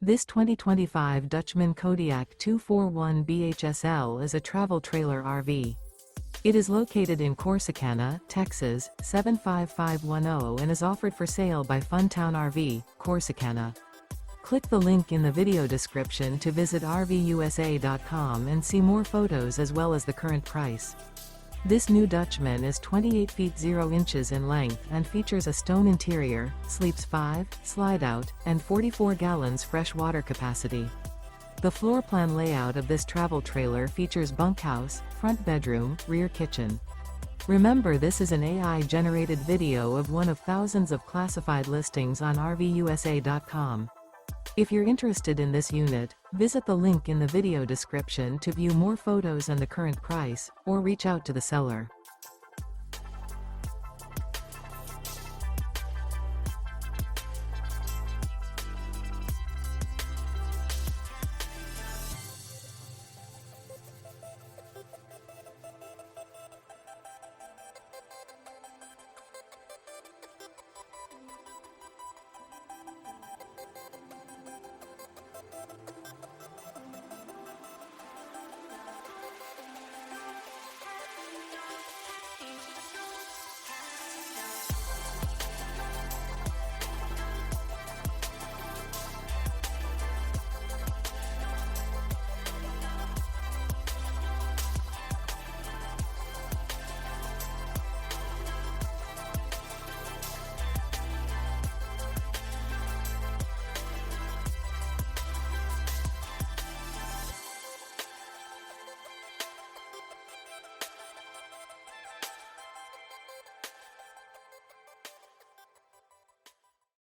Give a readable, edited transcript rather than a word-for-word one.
This 2025 Dutchmen Kodiak 241 BHSL is a travel trailer RV. It is located in Corsicana, Texas, 75510 and is offered for sale by Funtown RV, Corsicana. Click the link in the video description to visit RVUSA.com and see more photos as well as the current price. This new Dutchman is 28 feet 0 inches in length and features a stone interior, sleeps 5, slide-out, and 44 gallons fresh water capacity. The floor plan layout of this travel trailer features bunkhouse, front bedroom, rear kitchen. Remember, this is an AI-generated video of one of thousands of classified listings on RVUSA.com. If you're interested in this unit, visit the link in the video description to view more photos and the current price, or reach out to the seller.